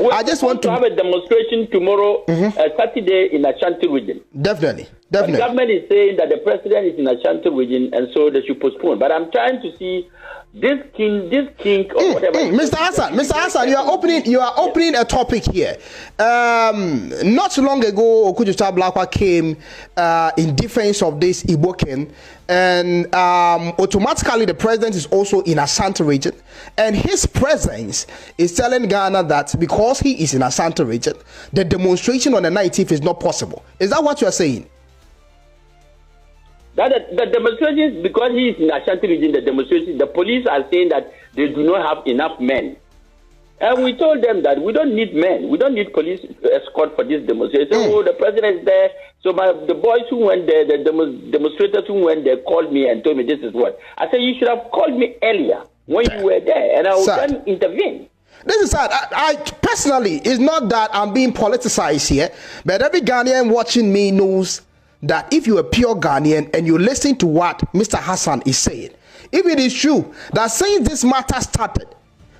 I just want to have a demonstration tomorrow, Saturday in Ashanti region. Definitely. The government is saying that the president is in Ashanti region, and so they should postpone. But I'm trying to see this king, or whatever. Mr. Hassan, you are opening a topic here. Not so long ago, Okujuta Blakwa came in defense of this Igbo king, and automatically the president is also in Ashanti region, and his presence is telling Ghana that because he is in Ashanti region, the demonstration on the 19th is not possible. Is that what you are saying? That the demonstrations, because he is in Ashanti region, the police are saying that they do not have enough men. And we told them that we don't need men. We don't need police escort for this demonstration. So the president is there. So the boys who went there, the demonstrators who went there called me and told me this is what. I said, you should have called me earlier when you were there, and I would then intervene. This is sad. I personally, it's not that I'm being politicized here, but every Ghanaian watching me knows that if you're a pure Ghanaian and you listen to what Mr. Hassan is saying, if it is true that since this matter started,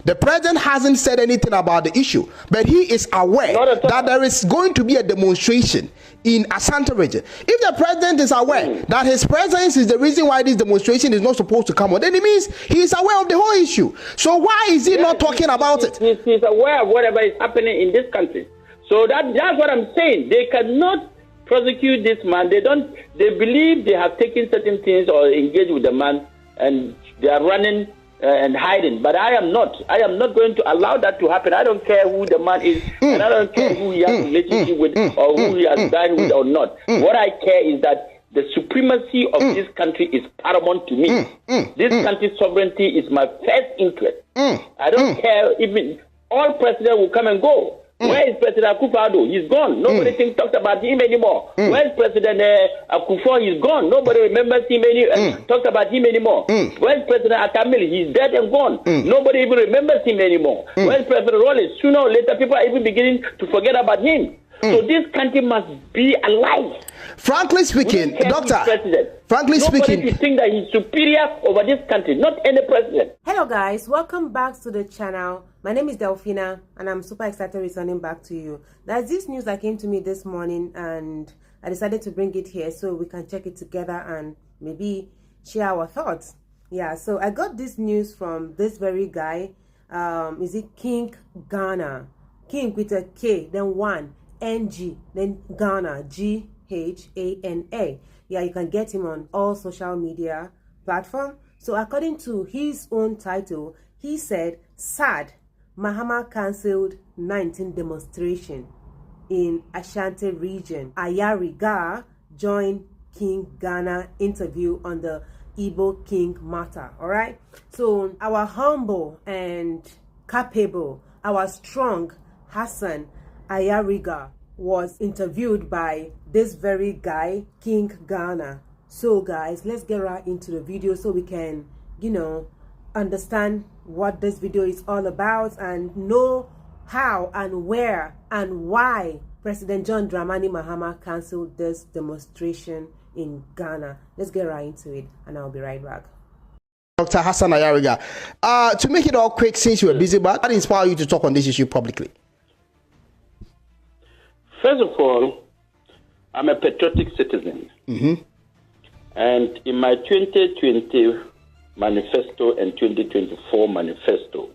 the president hasn't said anything about the issue, but he is aware that there is going to be a demonstration in Ashanti region. If the president is aware that his presence is the reason why this demonstration is not supposed to come on, then it means he is aware of the whole issue. So why is he not talking about it? He's aware of whatever is happening in this country. So that's what I'm saying. They cannot prosecute this man. They believe they have taken certain things or engaged with the man, and they are running and hiding. But I am not going to allow that to happen. I don't care who the man is, and I don't care who he has a relationship with or who he has dined with or not. What I care is that the supremacy of this country is paramount to me. This country's sovereignty is my first interest. I don't care if all presidents will come and go. Where is President Akufo-Addo? He's gone. Nobody talks about him anymore. Where is President Akufo? He's gone. Nobody remembers him talks about him anymore. Where is President Akamili? He's dead and gone. Nobody even remembers him anymore. Where is President Rollins? Sooner or later, people are even beginning to forget about him. So this country must be alive. Frankly speaking, Doctor, frankly speaking, you think that he's superior over this country, not any president. Hello guys, welcome back to the channel. My name is Delphina and I'm super excited returning back to you. There's this news that came to me this morning and I decided to bring it here so we can check it together and maybe share our thoughts. Yeah, so I got this news from this very guy. Is it King Ghana? King with a K, then 1, NG, then Ghana, Ghana. Yeah, you can get him on all social media platforms. So according to his own title, he said, sad, Mahama cancelled 19 demonstration in Ashanti region. Ayariga joined King Ghana interview on the Igbo King matter. All right. So our humble and capable, our strong Hassan Ayariga was interviewed by this very guy, King Ghana. So guys, let's get right into the video so we can, understand what this video is all about and know how and where and why President John Dramani Mahama cancelled this demonstration in Ghana. Let's get right into it and I'll be right back. Dr. Hassan Ayariga, to make it all quick, since you were busy, but what inspired you to talk on this issue publicly? First of all, I'm a patriotic citizen. And in my 2020 manifesto and 2024 manifesto,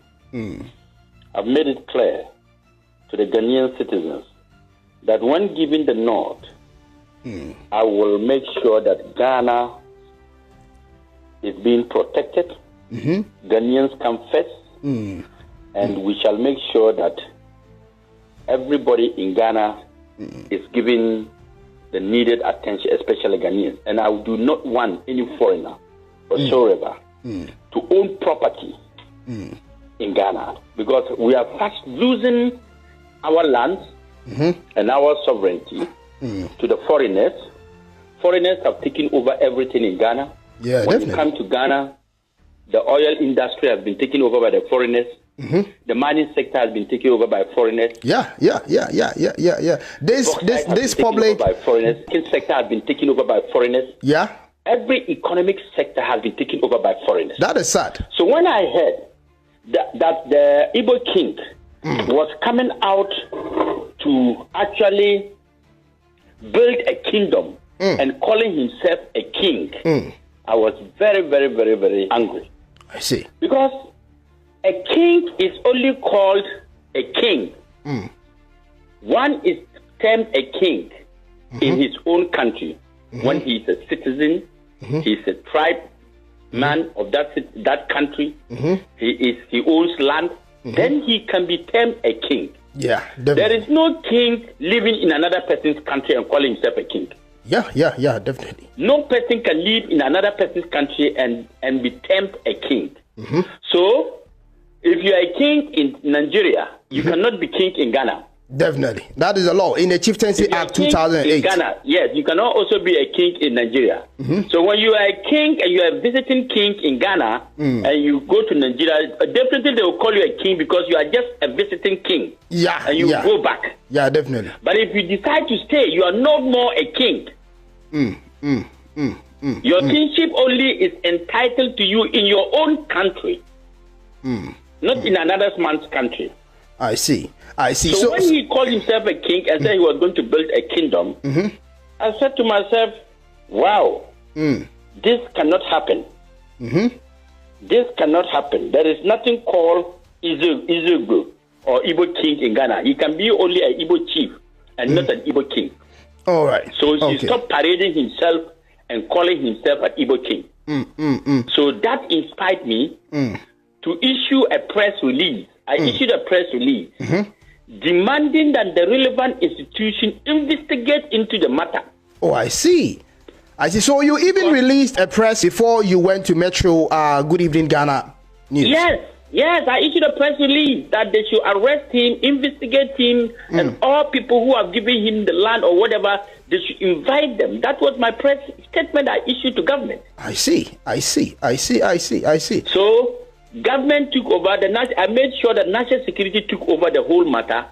I've made it clear to the Ghanaian citizens that when given the nod, I will make sure that Ghana is being protected, Ghanaians come first, and we shall make sure that everybody in Ghana is given the needed attention, especially Ghanaians. And I do not want any foreigner whatsoever to own property in Ghana, because we are fast losing our land and our sovereignty to the foreigners. Foreigners have taken over everything in Ghana. Yeah, when you come to Ghana, the oil industry has been taken over by the foreigners. The mining sector has been taken over by foreigners. Yeah. This public by foreigners. The sector has been taken over by foreigners. Yeah. Every economic sector has been taken over by foreigners. That is sad. So when I heard that the Igbo king was coming out to actually build a kingdom and calling himself a king, I was very, very, very, very angry. I see. Because a king is only called a king. One is termed a king in his own country when he is a citizen, he is a tribe man of that country, he owns land, then he can be termed a king. Yeah, definitely. There is no king living in another person's country and calling himself a king. Yeah, definitely. No person can live in another person's country and be termed a king. So, if you are a king in Nigeria, you cannot be king in Ghana. Definitely. That is a law in the Chieftaincy Act 2008. In Ghana, yes, you cannot also be a king in Nigeria. So when you are a king and you are a visiting king in Ghana and you go to Nigeria, definitely they will call you a king because you are just a visiting king. Yeah. And you go back. Yeah, definitely. But if you decide to stay, you are no more a king. Your kingship only is entitled to you in your own country, not in another man's country. I see. So when he called himself a king and said he was going to build a kingdom, I said to myself, wow, this cannot happen. This cannot happen. There is nothing called Igbo or Igbo king in Ghana. He can be only an Igbo chief and not an Igbo king. All right. So he stopped parading himself and calling himself an Igbo king. So that inspired me to issue a press release. I issued a press release demanding that the relevant institution investigate into the matter. Oh, I see. So you even released a press before you went to Metro Good Evening Ghana News. Yes, I issued a press release that they should arrest him, investigate him, and all people who have given him the land or whatever, they should invite them. That was my press statement I issued to government. I see. So government took over. I made sure that national security took over the whole matter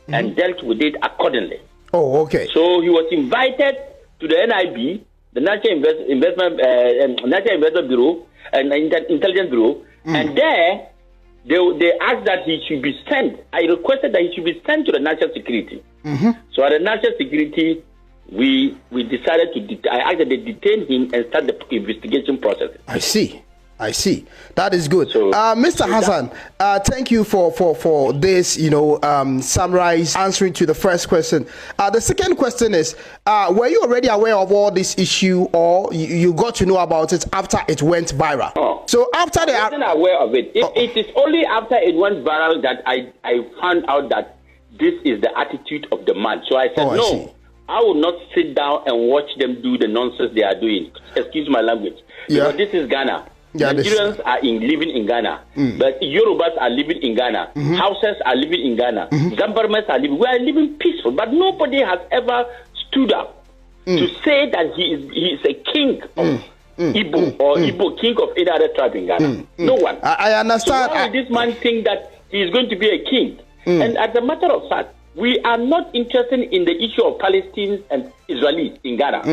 and dealt with it accordingly. Oh, okay. So he was invited to the NIB, the National Investment Bureau and Intelligence Bureau, and there they asked that he should be sent. I requested that he should be sent to the national security. So at the national security, we decided to. I asked that they detain him and start the investigation process. I see. That is good. So, Mr. Hassan, thank you for this, summarize answering to the first question. The second question is, were you already aware of all this issue or you got to know about it after it went viral? So after I wasn't aware of it. It is only after it went viral that I found out that this is the attitude of the man. So I said, I will not sit down and watch them do the nonsense they are doing. Excuse my language. Because this is Ghana. Nigerians are living in Ghana, but Yorubas are living in Ghana, Hausas are living in Ghana, Zambarmas are living. We are living peaceful, but nobody has ever stood up to say that he is a king of Igbo or Igbo king of any other tribe in Ghana. No one. I understand. So why would this man think that he is going to be a king? And as a matter of fact, we are not interested in the issue of Palestinians and Israelis in Ghana.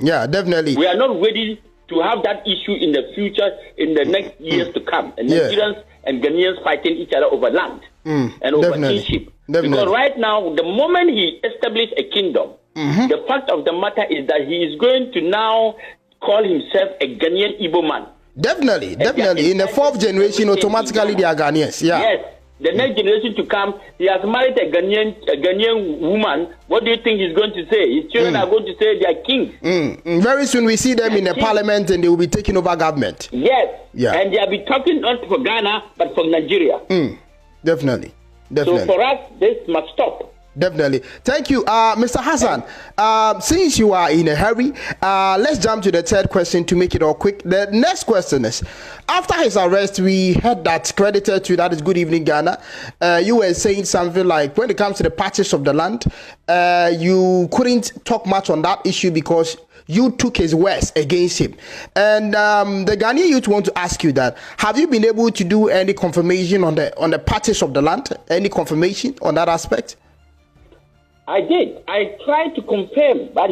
Yeah, definitely. We are not ready to have that issue in the future, in the next years to come. And Nigerians and Ghanaians fighting each other over land and over kingship. Because right now, the moment he established a kingdom, the fact of the matter is that he is going to now call himself a Ghanaian Igbo man. Definitely. In the fourth generation, automatically they are Ghanaians. Yes. The next generation to come, he has married a Ghanaian woman. What do you think he's going to say? His children are going to say they are kings. Very soon we see them in the parliament and they will be taking over government. Yes. Yeah. And they will be talking not for Ghana, but for Nigeria. Definitely. So for us, this must stop. Definitely. Thank you, Mr. Hassan. Since you are in a hurry, let's jump to the third question to make it all quick. The next question is, after his arrest, we heard that credited to that is Good Evening Ghana. You were saying something like, when it comes to the purchase of the land, you couldn't talk much on that issue because you took his words against him. And the Ghanaian youth want to ask you that, have you been able to do any confirmation on the purchase of the land? Any confirmation on that aspect? I did. I tried to confirm, but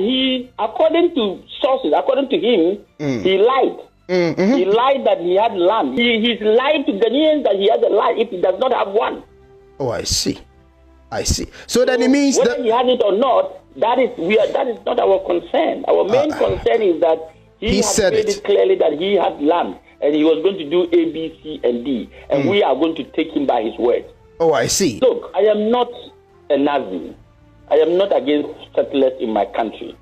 according to sources, according to him, he lied. He lied that he had land. He's lied to Ghanaians that he has a land if he does not have one. Oh, I see. So then it means whether that he has it or not, that is not our concern. Our main concern is that he has said made it clearly that he had land and he was going to do A, B, C, and D, and we are going to take him by his word. Oh, I see. Look, I am not a Nazi. I am not against settlers in my country,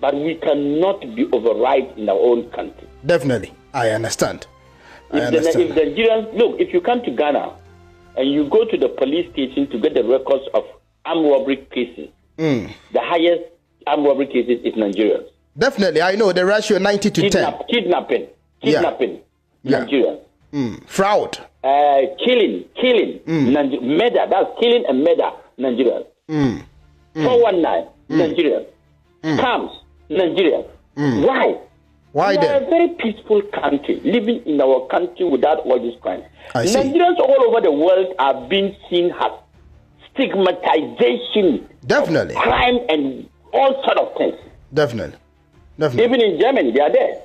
but we cannot be override in our own country. Definitely, I understand. If the Nigerians, look, if you come to Ghana and you go to the police station to get the records of armed robbery cases, the highest armed robbery cases is Nigerians. Definitely, I know the ratio 90 to 10. Kidnapping, Nigerians. Fraud. Killing, murder, that's killing and murder, Nigerians. 419, Nigerians. Scams, Nigerians. Why? Why we then? are a very peaceful country, living in our country without all this crime. I see. Nigerians all over the world are being seen as stigmatization, Definitely. of crime and all sort of things. Definitely. Even in Germany, they are there.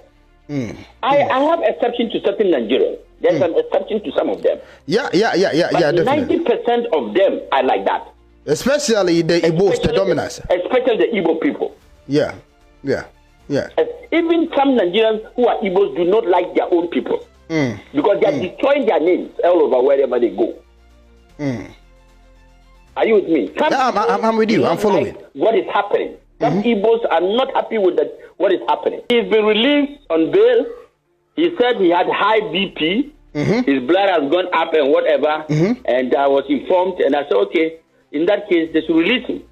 I have exception to certain Nigerians. There's an exception to some of them. Yeah, But definitely. 90% of them are like that. Especially the Igbos, the dominants. Especially the Igbo people. Yeah. Even some Nigerians who are Igbos do not like their own people because they are destroying their names all over wherever they go. Are you with me? I'm with you. I'm following. Like what is happening? Some Igbos are not happy with what is happening. He's been released on bail. He said he had high BP. His blood has gone up and whatever. And I was informed, and I said, okay, in that case, they should release him.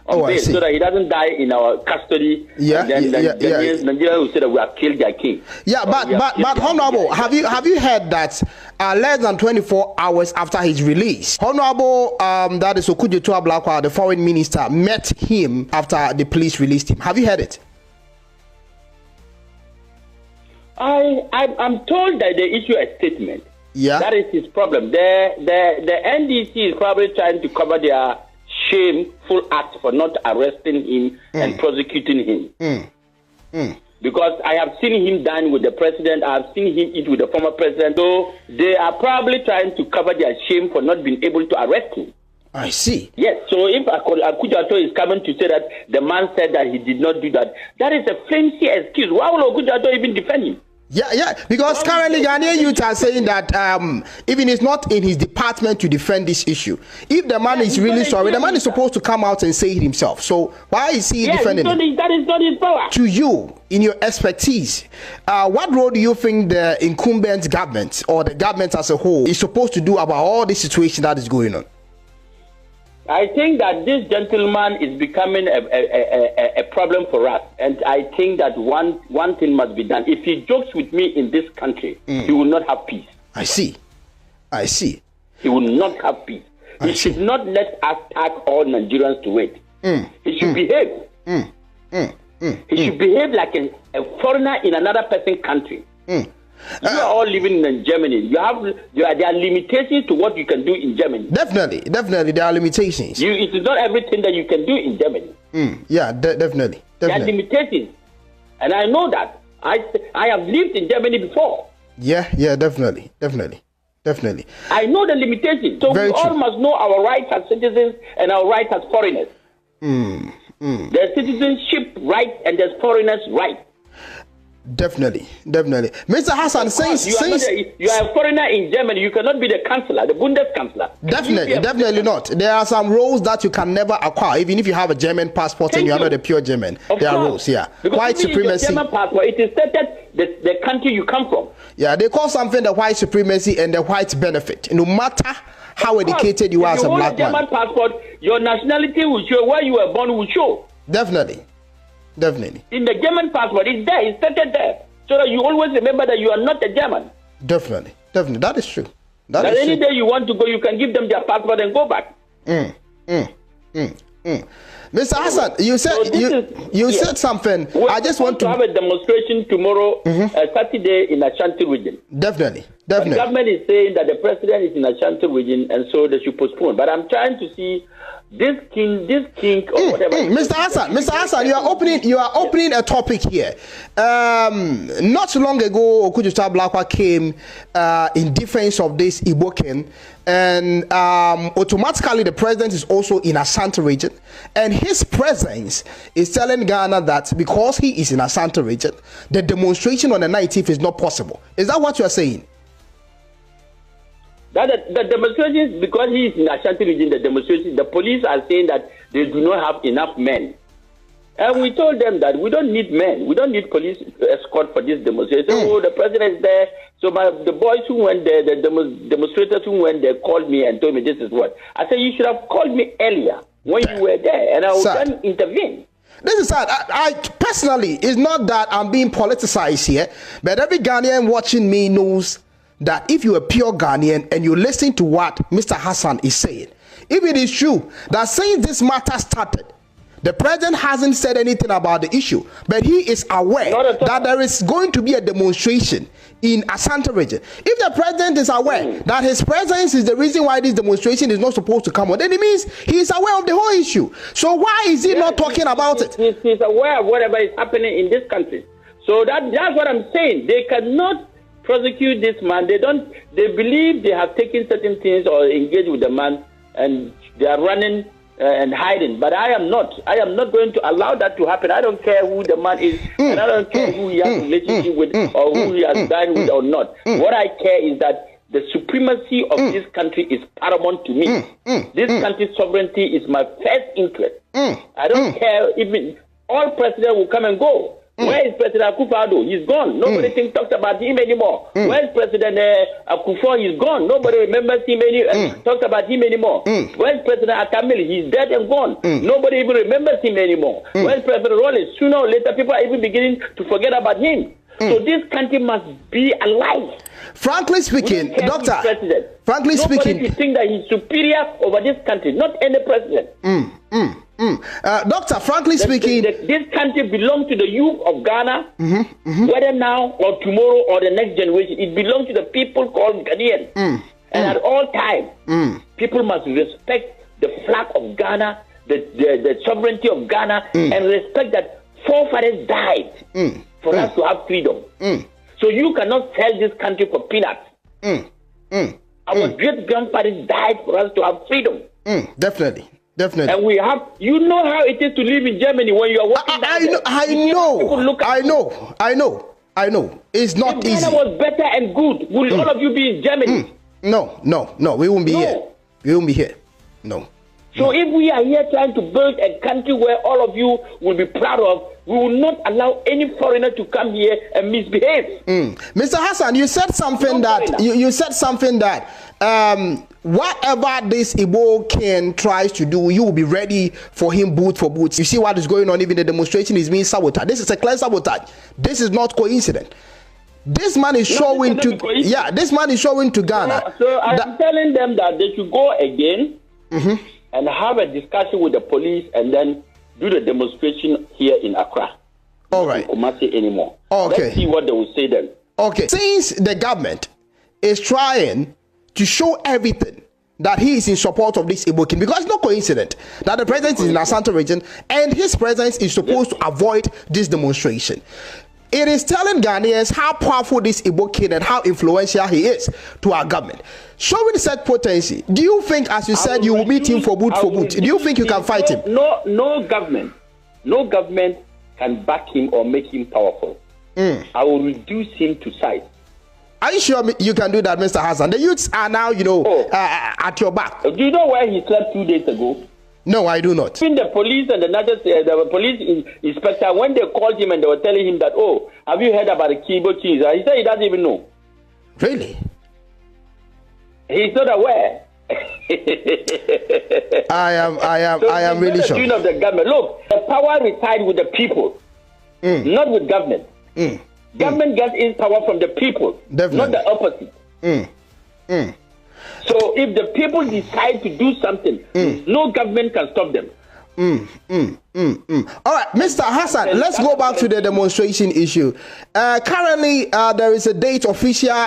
I see. So that he doesn't die in our custody. Nigerians will say that we have killed their king. Yeah, but Honorable, have you heard that less than 24 hours after his release, Honorable that is Okujetua Blakwa, the foreign minister, met him after the police released him. Have you heard it? I'm told that they issue a statement. Yeah. That is his problem. The NDC is probably trying to cover their shameful act for not arresting him and prosecuting him. Because I have seen him dine with the president, I have seen him eat with the former president. So they are probably trying to cover their shame for not being able to arrest him. I see. Yes, so if Akujato is coming to say that the man said that he did not do that, that is a flimsy excuse. Why will Akujato even defend him? Yeah, because currently Ghanaian youth are saying that even it's not in his department to defend this issue. If the man is really sorry, the man is supposed to come out and say it himself. So why is he defending it? That is not his power. To you, in your expertise, what role do you think the incumbent government or the government as a whole is supposed to do about all this situation that is going on? I think that this gentleman is becoming a problem for us, and I think that one thing must be done. If he jokes with me in this country, he will not have peace. I see. He will not have peace. He should not let us tag all Nigerians to it. He should behave. He should behave like a foreigner in another person's country. You are all living in Germany. There are limitations to what you can do in Germany. Definitely, there are limitations. It is not everything that you can do in Germany. Definitely. There are limitations, and I know that. I have lived in Germany before. Yeah, definitely. I know the limitations. So we all must know our rights as citizens and our rights as foreigners. There's citizenship right and there's foreigners' right. Definitely. Mr. Hassan, since you are a foreigner in Germany, you cannot be the chancellor, the Bundeskanzler. Definitely not. There are some roles that you can never acquire, even if you have a German passport and you are not a pure German. There are rules, Because white supremacy. German passport, it is stated the country you come from. Yeah, they call something the white supremacy and the white benefit. No matter how educated you are as a black man. If you hold a German passport, your nationality will show, where you were born will show. Definitely. In the German passport, it's there, it's stated there. So that you always remember that you are not a German. Definitely. That is true. That any day you want to go, you can give them their passport and go back. Mr. Hassan, you said something. I just want to have a demonstration tomorrow, Saturday in Ashanti region. Definitely. Definitely. The government is saying that the president is in Ashanti region, and so they should postpone. But I'm trying to see this king, or whatever. Mr. Hassan, you are opening a topic here. Not so long ago, Okujuta Blakwa came in defense of this Igbo king, and automatically the president is also in Ashanti region, and his presence is telling Ghana that because he is in Ashanti region, the demonstration on the 19th is not possible. Is that what you are saying? That the demonstrations, because he is in Ashanti region, the police are saying that they do not have enough men. And we told them that we don't need men. We don't need police escort for this demonstration. Oh, the president is there. So the boys who went there, the demonstrators who went there called me and told me this is what. I said, you should have called me earlier when you were there, and I would then intervene. This is sad. I personally, it's not that I'm being politicized here, but every Ghanaian watching me knows that if you're a pure Ghanaian and you listen to what Mr. Hassan is saying, if it is true that since this matter started, the president hasn't said anything about the issue, but he is aware that there is going to be a demonstration in Ashanti region. If the president is aware that his presence is the reason why this demonstration is not supposed to come on, then it means he is aware of the whole issue. So why is he not talking about it? He's aware of whatever is happening in this country. So that's what I'm saying. They cannot prosecute this man. They believe they have taken certain things or engaged with the man, and they are running and hiding. But I am not going to allow that to happen. I don't care who the man is, and I don't care who he has a relationship with or who he has died with or not. What I care is that the supremacy of this country is paramount to me. This country's sovereignty is my first interest. I don't care if all presidents will come and go. Where is President Akufo-Addo? He's gone. Nobody talks about him anymore. Where is President Akufo? He's gone. Nobody remembers him talks about him anymore. Where is President Akamili? He's dead and gone. Nobody even remembers him anymore. Where is President Rollins? Sooner or later, people are even beginning to forget about him. So this country must be alive. Frankly speaking, Doctor, frankly speaking, nobody think that he's superior over this country, not any president. Doctor, frankly speaking, this country belongs to the youth of Ghana, whether now or tomorrow or the next generation. It belongs to the people called Ghanaians. And at all times, people must respect the flag of Ghana, the sovereignty of Ghana, and respect that forefathers died for us to have freedom. So you cannot sell this country for peanuts. Our great-grandfathers died for us to have freedom. Definitely. And we have, you know how it is to live in Germany when you are working I know. It's not easy. If Ghana was better and good, will all of you be in Germany? No. We won't be here. We won't be here. No. So if we are here trying to build a country where all of you will be proud of, we will not allow any foreigner to come here and misbehave. Mr. Hassan, you said something you said something that whatever this Igbo king tries to do, you will be ready for him boot for boot. You see what is going on, even the demonstration is being sabotaged. This is a clear sabotage. This is not coincidence. This man is showing to Ghana. So I'm telling them that they should go again and have a discussion with the police and then do the demonstration here in Accra. All right. Kumasi anymore. Okay. Let's see what they will say then. Okay. Since the government is trying to show everything that he is in support of this Igbo king, because it's not coincident that the president is in Ashanti region and his presence is supposed to avoid this demonstration. It is telling Ghanaians how powerful this Igbo king and how influential he is to our government. Showing such potency, do you think, as you said, you will meet him for boot? Do you think you can fight him? No government can back him or make him powerful. I will reduce him to size. Are you sure you can do that, Mr. Hassan? The youths are now, at your back. Do you know where he slept 2 days ago? No, I do not. Even the police and the police inspector, when they called him and they were telling him that, oh, have you heard about the Igbo cheese? He said he doesn't even know. Really? He's not aware. I am really sure. The of the government. Look, the power resides with the people, not with government. Government gets its power from the people, not the opposite. So if the people decide to do something, no government can stop them. All right, Mr. Hassan, let's go back to the demonstration issue. Currently, there is a date, official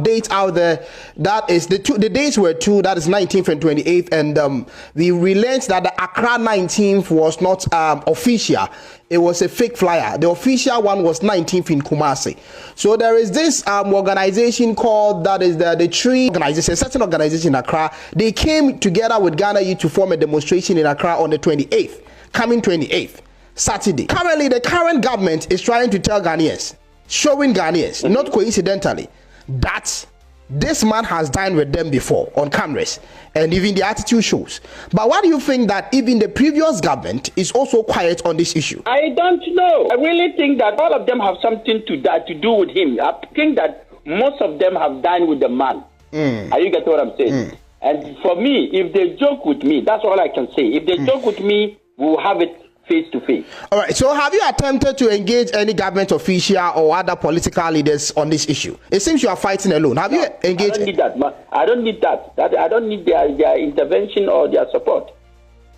date out there. That is the dates were two. That is 19th and 28th, and we learned that the Accra 19th was not official. It was a fake flyer. The official one was 19th in Kumasi. So there is this organization called, that is the Tree Organization, a certain organization in Accra. They came together with Ghana Youth to form a demonstration in Accra on the 28th. Coming 28th, Saturday. Currently, the current government is trying to tell Ghanaians, showing Ghanaians, not coincidentally, that this man has dined with them before on cameras, and even the attitude shows. But why do you think that even the previous government is also quiet on this issue? I don't know. I really think that all of them have something to do with him. I think that most of them have dined with the man. Are you getting what I'm saying? And for me, if they joke with me, that's all I can say. If they joke with me, we'll have it face to face. All right. So have you attempted to engage any government official or other political leaders on this issue? It seems you are fighting alone. Have you engaged? I don't need that. I don't need that. I don't need their intervention or their support.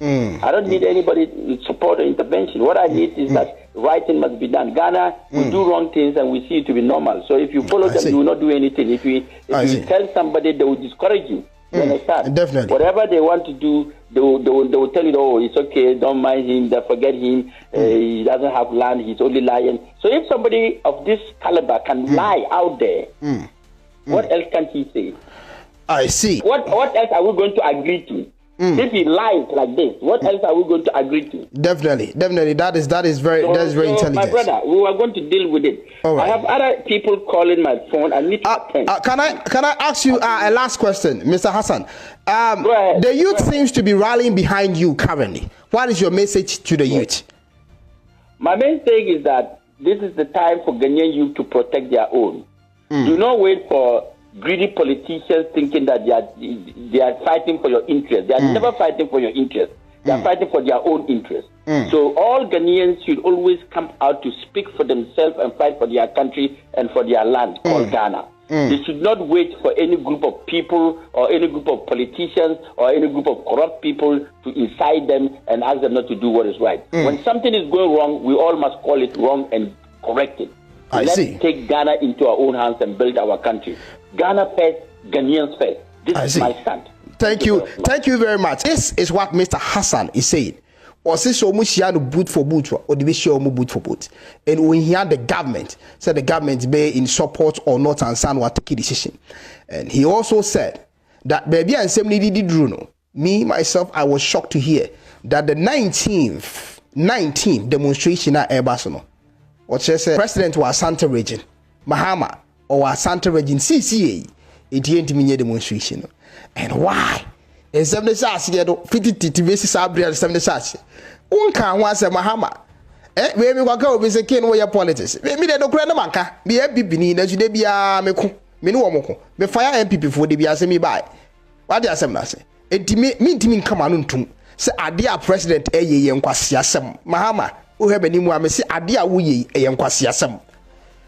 I don't need anybody's support or intervention. What I need is that right thing must be done. Ghana will do wrong things and we see it to be normal. So if you follow them, you will not do anything. If you tell somebody, they will discourage you. You understand? Definitely. Whatever they want to do, they will tell you, oh, it's okay, don't mind him, forget him, he doesn't have land, he's only lying. So if somebody of this caliber can lie out there, what else can he say? I see. What else are we going to agree to? If he lies like this, what else are we going to agree to? Definitely. That is very intelligent. My brother, we are going to deal with it. All right. I have other people calling my phone. I need to attend. Can I ask you a last question, Mr. Hassan? Go ahead. The youth seems to be rallying behind you currently. What is your message to the youth? My main thing is that this is the time for Ghanaian youth to protect their own. Do not wait for greedy politicians thinking that they are fighting for your interest. They are never fighting for your interest. They are fighting for their own interest. So all Ghanaians should always come out to speak for themselves and fight for their country and for their land called Ghana. They should not wait for any group of people or any group of politicians or any group of corrupt people to incite them and ask them not to do what is right. When something is going wrong, we all must call it wrong and correct it. Let's take Ghana into our own hands and build our country. Ghana first, Ghanaians first. This is my stand. Thank you very much. This is what Mr. Hassan is saying. Or say so much boot for boot or the show boot for boot. And when he had the government, said the government be in support or not and son will take a decision. And he also said that baby and somebody did Bruno. Me, myself, I was shocked to hear that the 19th demonstration at Airbus. What she said, President was Santa region, Mahama or Santa region CCA, it ain't me demonstration. And why? And 70 shots here, 50 basis Abriel 70 shots. One can once a Mahama. We will go with the king where your politics. Maybe they don't grant a manka, be a bibini, as you be a meko, Minuamoko, be fire MPP for the Biasemi by. What do you say? It mean to me come on to say, a dear president, a young Quasiasam, Mahama. Who have any more? I say, Adia, we a young Quasiasam.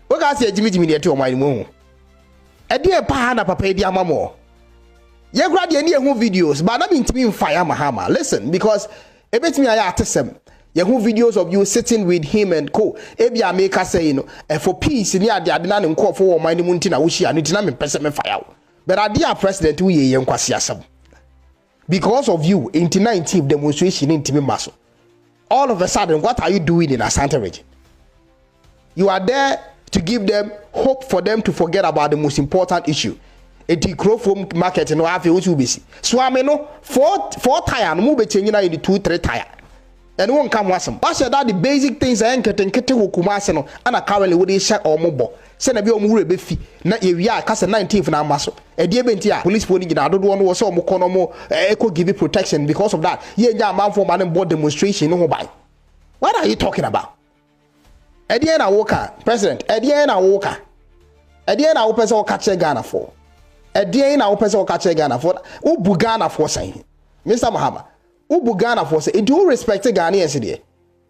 What I say, Jimmy, to my moon. A dear Pahana Papa, dear Mamo. You grab the new videos, but I mean to me fire Mahama. Listen, because it makes me a them. Yahoo videos of you sitting with him and co. Ebia make us say, for peace, near the Adnan and call for my Muntina, which I need to name person fire. But our dear president, we a young Quasiasam. Because of you, in the 19th demonstration in Timimaso. All of a sudden, what are you doing in Asante region? You are there to give them hope for them to forget about the most important issue. A decrofom market no have you busy. So I mean, no 4 tire, no move changing in the 2-3 tire. And won't come wasm. But that the basic things I ain't getting Kumasano and a currently would share or mobile. Send a bit more beefy. Not we are cast 19th now muscle. A dear Bentia, police pony, I don't want to so Mokonomo, echo give you protection because of that. Yeah, man for man and board demonstration, no by. What are you talking about? Ediana Walker, President, Ediana Walker. Ediana opens all catch Ghana for. Ediana opens all catch Ghana for. Ubu Ghana for saying, Mr. Mahama. Ubu Ghana for say, it do respect Ghanaians there.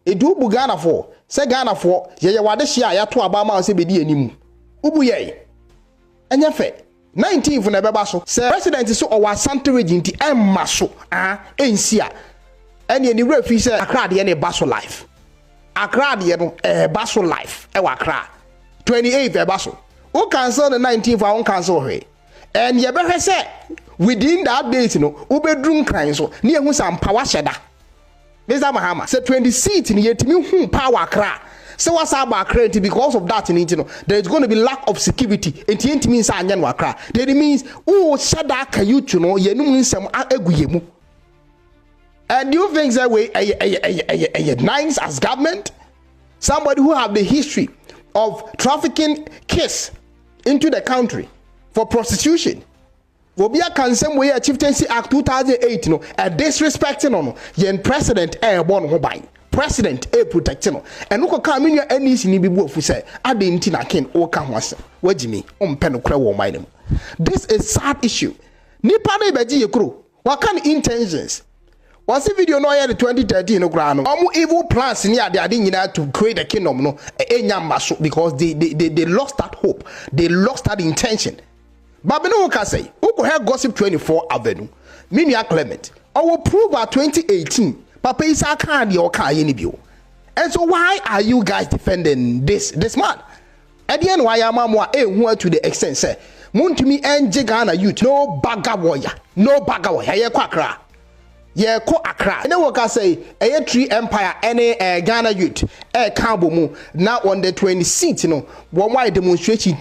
It do Ghana for. Say Ghana for, ya wade share ya to Obama say be di animu. Ubu ye. Enya fe. 19 for nebeba so. Say president so our Santa region ti emma so. Ensia. Any referee say Accra de basso life. Accra de basso life. Ewa Accra. 28th basso. Who cancel the 19th? I won't cancel her. And you better say within that date, you know, bedroom crime so near who some power shedder. Mr. Mahama said 20 seats in yet me power Accra. So what's about creating because of that in you know there is going to be lack of security. It means anyan wakra. That means oh shada can you know ye no means some aguyemu. And do you think that way a nice as government? Somebody who have the history of trafficking kids into the country for prostitution. Will be a consent way a Chieftaincy Act 2008 no a disrespecting no yen president born hobine. President protecting and look at me any sin be both say I didn't na ken o ka ho asem wagimi pen kra wo mind. This is sad issue. Nipa na beji yekro what kind intentions was the video no year 2013 no kra no evil plans ni ade nyina to create a kingdom no enyamba so because they lost that hope, they lost that intention. But no can say who could have gossip 24 avenue Minia Clement I will prove at 2018 Papa Isa can't your car bio. And so why are you guys defending this man? At the end why am I to the extent say moon to me and Jigana youth no bagger warrior ye kwakra ye ko akra and what I say a tree empire any Ghana youth cambo mu now on the 26th you know one why demonstration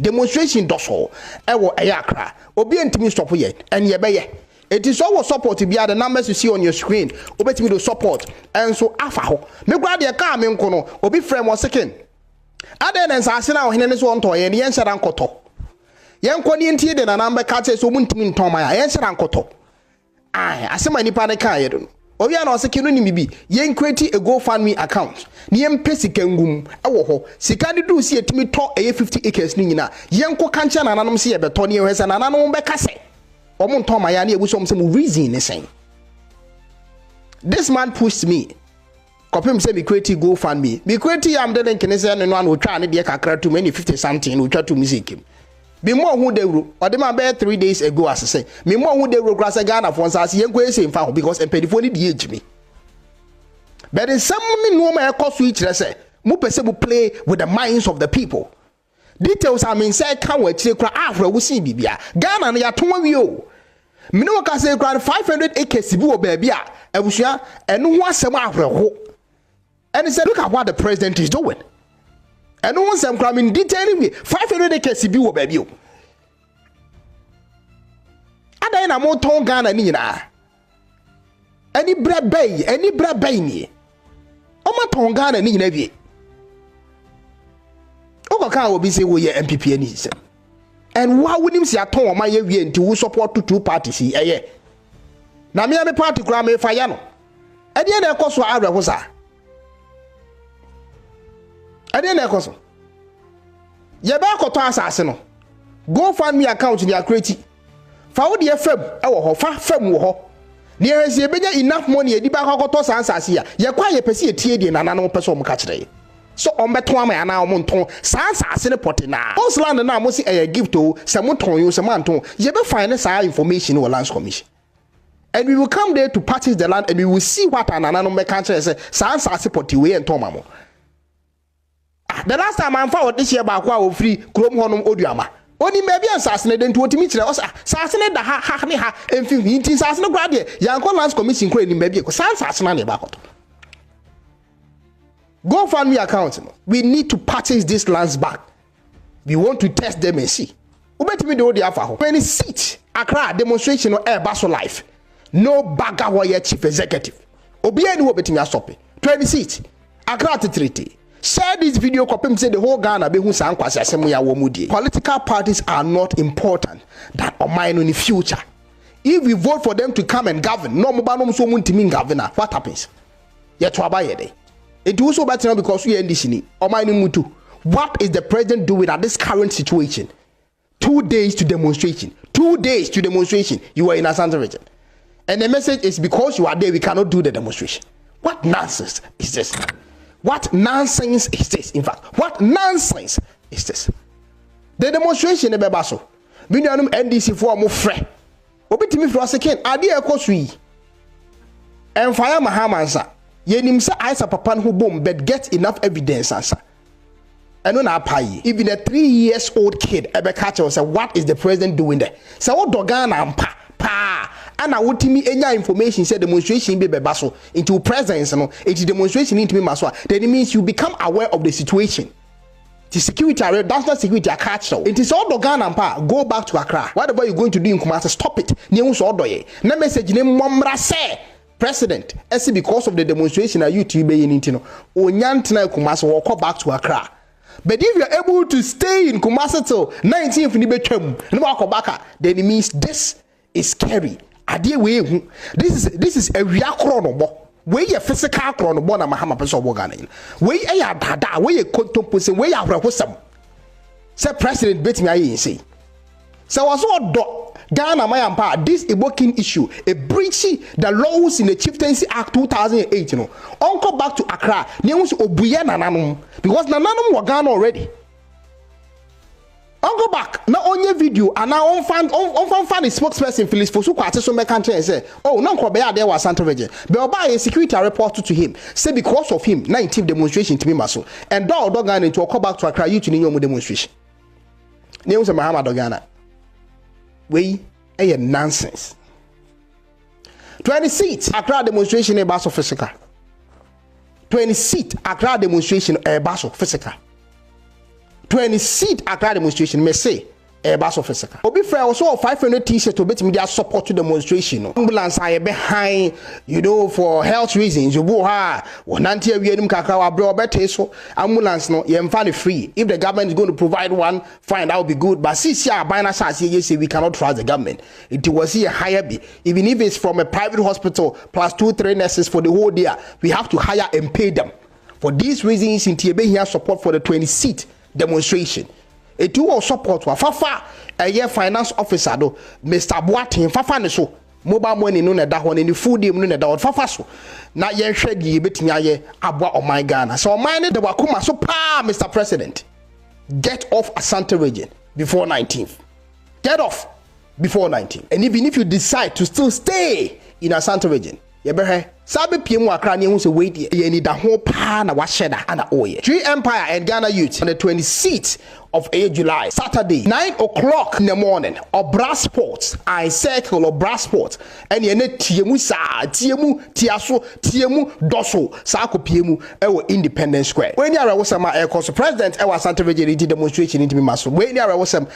demonstration doso wo akra obi antimi stop here and ye be ye. It is always support to be the numbers you see on your screen. Obey me to support and so afa. Me grad ye car me nkono obi frame 1 second. Aden en sase na ohene ne so onto ye ne yenhyera nkoto. Ye nkoni ntie de na number ka che so muntimi ntoma ya yenhyera nkoto. Ai asema nipa ne ka ye do. Obi na oseke no nimi bi ye create a GoFundMe account. Ne ye mpesika ngum ewo ho. Sika de do si etimi to 50 acres ni nyina. Ye nko kanche na nanom se ye beto ne ye hwese na nanom be kase. Reason is saying this man pushed me. Copy say me create GoFundMe. Me create am the link ne say no one will try ne dey kakra to many 50 something will try to music him. Me more who dey ro. Or the man be 3 days ago as say. Me more who dey ro grasa Ghana for say yen go say mfa because empedifo ni dey age me. But in some me no ma e cost switch say mo pese mo play with the minds of the people. Details I mean say can we chire kra afro wo sin bibia Ghana na ya ton wi o me no ka say kra 500 acres bi wo ba bia abusua eno ho asem afro ho and say look at what the president is doing eno ho asem kra in detail me 500 acres bi wo ba bi o adan na mo ton Ghana ni nyina any bra bay ni o ma ton Ghana ni nyina bi Oka will be say we MPP any say. And why would him say aton my ye nti who support two parties eh. Na me party kura me fire no. E dey na ekoso awre ho sa. E dey na ekoso. Ye ba koto asase no. GoFundMe account ni akreti. Fa wo de fam e wo ho fa fam wo ho. Ne ehesi e benya enough money e di ba koto sansase ya. Ye kwa ye pese e tie die na nanom pese o mo ka kire. So on beto am ya na omonton sansase ne pote na ons land na mo si a gift o se monton yo se manton ye be find sa information in lands commission and we will come there to purchase the land and we will see what anana no make answer say sansase pote we enton mamo. The last time I'm forward this year ba kwa o free krom honom oduama oni maybe ansase ne den to otimi kire o sansase ne da ha ne ha emfi hintin sansase ne kwa de yankon lands commission kro ni maybe ko sansase na ne ba koto. GoFundMe account. We need to purchase these lands back. We want to test them and see. Ubetimi do the afa. When it sit Accra demonstration on air basso life. No bagger warrior chief executive. Obi any wo betimi stop it. 20 seats. Accra to treaty. Share this video copy say the whole Ghana be hu san kwase asem ya wo mudie. Political parties are not important than mine in the future. If we vote for them to come and govern, no mo ba no so muntimi governor. What happens? Ye to abaye dey. It also better because we are in this. What is the president doing at this current situation? 2 days to demonstration. 2 days to demonstration. You are in Asante region. And the message is because you are there, we cannot do the demonstration. What nonsense is this? What nonsense is this? In fact, what nonsense is this? The demonstration in Bebaso. Binanum NDC for more free. Obitimi for a second. Idea ekosui. and fire Mahamansa. Yenim sa I papa who boom, but get enough evidence answer. I know na pay. Even a 3-year-old kid ebe catch us say what is the president doing there? Say what dogana ampa pa. And I would me any information said demonstration be baso into presence no into demonstration into me maswa. Then it means you become aware of the situation. The security area, that's not security, I catch you. It is all Dogan and Pa. Go back to Accra. Whatever you're going to do in Kumasi, stop it. Na message name Mwamra say President. Esi because of the demonstration at YouTube in Intino. Onyantina Kumasi walk back to Accra. But if you're able to stay in Kumasi till 19th Nibachem, then it means this is scary. This is a real chrono. Where your physical chrono born a Mahama person Wogana. Where ya dada, where you contemplate, where you are wholesome. Say President bet me I say. So was all Ghana Mayampa, this a working issue, a breaching the laws in the Chieftaincy Act 2008. You know, Uncle back to Accra, names Obuya Nananum, because Nananum were gone already. Uncle back, now on your video, and now on fan the spokesperson Phyllis for so make country and say, oh, no, Kobeya there was Santa Virgin. But by a security report to him, say because of him, 19th demonstration to me, Maso, and dog into a call back to Accra, you to New demonstration. Names of Muhammad Dogana. We a nonsense. 20 seats, Accra demonstration a basso physical. 20 seat, Accra demonstration a basso physical. 20 seat Accra demonstration may say a basso physical. Obi fair also 500 t-shirts to bet me their support to demonstration. Ambulance are behind, you know, for health reasons. You go ha, one anti we kakawa bro better so ambulance no you find it free. If the government is going to provide one, fine, that will be good. But since you are buying us say we cannot trust the government. It was here higher be. Even if it's from a private hospital plus 2-3 nurses for the whole day, we have to hire and pay them. For these reasons, in TB here support for the 20 seat demonstration. It will support wa fafa a year finance officer do Mr. Boatin fafa ne so mobile money no na da ho ne food dem no na da fafa so na ye hwe die betimi aye aboa o my Ghana so o my ne de wakoma so pa Mr. President get off Asante region before 19th. Get off before 19th. And even if you decide to still stay in Asante region, you better sabe PM Accra ne hu se wait ye ni da ho pa na wa sheda ana oye. Tree Empire and Ghana Youth on the 26th of July, Saturday, 9 o'clock in the morning, or brass sports, I circle or brass sports, and ye net tiemu sa, tiemu, tiaso, tiemu, doso, sako piemu, ewo Independence Square. When you are wasama aircos president, ewa Santa Virgin demonstration into me maso. When you are wasam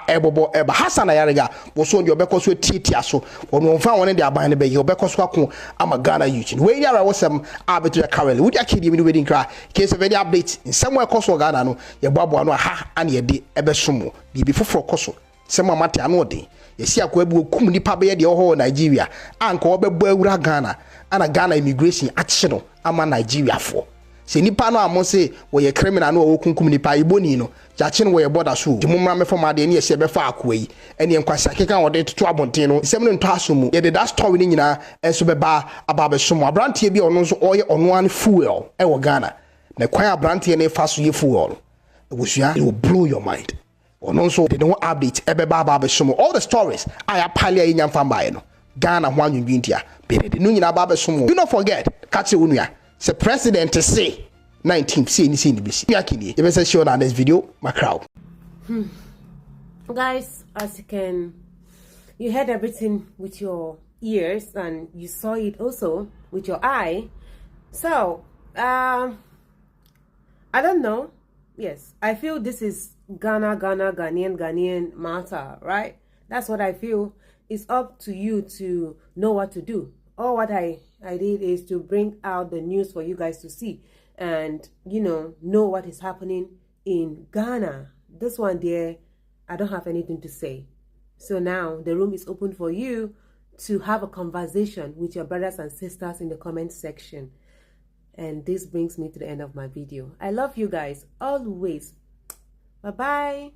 ebobo eba Hassan Ayariga was on your becos with tiaso, when one found one in the abandoned bay, your becos wako, I'm a Ghana youth. When you are wasam arbitrary currently, would you kid you wedding cry? Case of any update in somewhere cost Ghana, no, your babu no ha. Ye de ebesomo bibi foforo koso sema mate ano de ye si akwa ebu okum nipa be ye de ho Nigeria anka obebo awura Ghana ana Ghana immigration ache no ama Nigeria fo se nipa no amo se wo ye criminal no wo kunkum nipa iboni no jache no wo ye border so de mumra me fama de ne ye se be fa akwa yi ene enkwasa keka wo de toto abonten no sem no nto asomu ye de that story ni nyina enso be ba aba be somo abrantie bi ono nso oye ono an fuel e wo Ghana na kwan abrantie ne fa so ye fuel. It will blow your mind. Or also, they don't update all the stories. I appeal in Yamfambayano. Ghana, one in India. Do not forget, Katsuunia. The president to say 19th CNC. Yakini. You better show on this video, my crowd. Guys, as you heard everything with your ears and you saw it also with your eye. So, I don't know. Yes, I feel this is Ghanaian matter, right? That's what I feel. It's up to you to know what to do. All what I did is to bring out the news for you guys to see and, you know what is happening in Ghana. This one there, I don't have anything to say. So now the room is open for you to have a conversation with your brothers and sisters in the comment section. And this brings me to the end of my video. I love you guys always. Bye-bye.